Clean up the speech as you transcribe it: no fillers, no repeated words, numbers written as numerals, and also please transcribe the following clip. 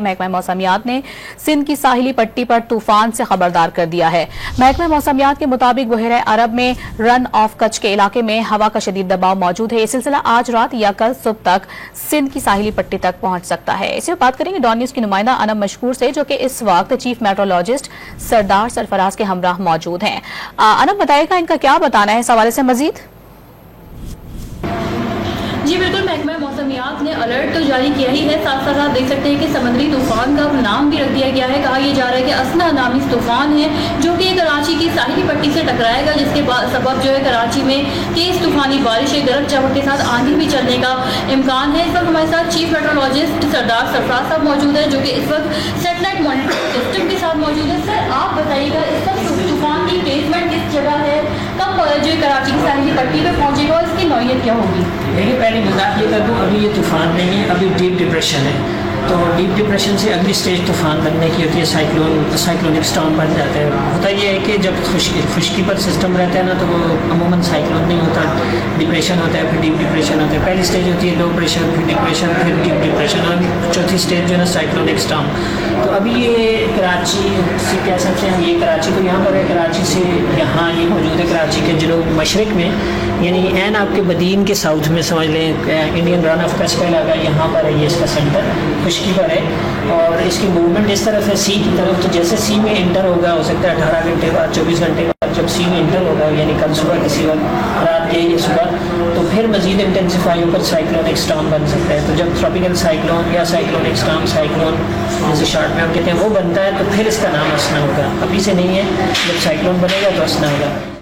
محکمہ موسمیات نے سندھ کی ساحلی پٹی پر طوفان سے خبردار کر دیا ہے۔ محکمہ موسمیات کے مطابق بحیرہ عرب میں رن آف کچھ کے علاقے میں ہوا کا شدید دباؤ موجود ہے۔ یہ سلسلہ آج رات یا کل صبح تک سندھ کی ساحلی پٹی تک پہنچ سکتا ہے۔ اس میں بات کریں گے ڈان نیوز کی نمائندہ انم مشکور سے، جو کہ اس وقت چیف میٹرولوجسٹ سردار سرفراز کے ہمراہ موجود ہیں۔ انم بتائے گا ان کا کیا بتانا ہے اس حوالے سے مزید؟ جی بالکل، محکمہ موسمیات نے الرٹ تو جاری کیا ہی ہے، ساتھ ساتھ آپ دیکھ سکتے ہیں کہ سمندری طوفان کا نام بھی رکھ دیا گیا ہے۔ کہا یہ جا رہا ہے کہ اسنا نامی طوفان ہے جو کہ کراچی کی ساحلی پٹی سے ٹکرائے گا، جس کے سبب جو ہے کراچی میں تیز طوفانی بارشیں گرج چمک کے ساتھ آندھی بھی چلنے کا امکان ہے۔ اس وقت ہمارے ساتھ چیف میٹرولوجسٹ سردار سرفراز صاحب موجود ہیں، جو کہ اس وقت سیٹلائٹ مانیٹرنگ سسٹم کے ساتھ موجود ہے۔ سر آپ بتائیے گا اس وقت طوفان کی بیسمنٹ کس جگہ ہے، کب جو کراچی کی ساحلی پٹی پہ پہنچے گا اور اس کی نوعیت کیا ہوگی؟ دیکھیے، پہلے وضاحت یہ کر دوں، ابھی یہ طوفان نہیں ہے، ابھی ڈیپ ڈپریشن ہے۔ تو ڈیپ ڈپریشن سے اگلی سٹیج طوفان بننے کی ہوتی ہے، سائیکلونک اسٹارم بن جاتا ہے۔ ہوتا یہ ہے کہ جب خشکی پر سسٹم رہتا ہے نا، تو وہ عموماً سائیکلون نہیں ہوتا، ڈپریشن ہوتا ہے، پھر ڈیپ ڈپریشن ہوتا ہے۔ پہلی سٹیج ہوتی ہے لو پریشر، پھر ڈپریشن، پھر ڈیپ ڈپریشن، اور چوتھی سٹیج جو ہے نا سائیکلونک اسٹارم۔ تو ابھی یہ کراچی سے کہہ سکتے ہیں، یہ کراچی تو یہاں پر ہے، کراچی سے یہاں یہ موجود ہے کراچی کے جنوب مشرق میں، یعنی این آپ کے بدین کے ساؤتھ میں سمجھ لیں، انڈین رن آف کچھ کا علاقہ یہاں پر ہے، یہ اس کا سینٹر خشکی پر ہے، اور اس کی موومنٹ اس طرف ہے سی کی طرف۔ تو جیسے سی میں انٹر ہوگا، ہو سکتا ہے 18 گھنٹے بعد، 24 گھنٹے بعد جب سی میں انٹر ہوگا، یعنی کل صبح کسی وقت، رات کے یا صبح، تو پھر مزید انٹینسیفائی ہو کر سائیکلونک اسٹارم بن سکتا ہے۔ تو جب ٹراپیکل سائیکلون یا سائیکلونک اسٹارم، سائیکلون جیسے شارٹ میں ہم کہتے ہیں، وہ بنتا ہے، تو پھر اس کا نام اسنا ہوگا۔ ابھی سے نہیں ہے، جب سائیکلون بنے گا تو اسنا ہوگا۔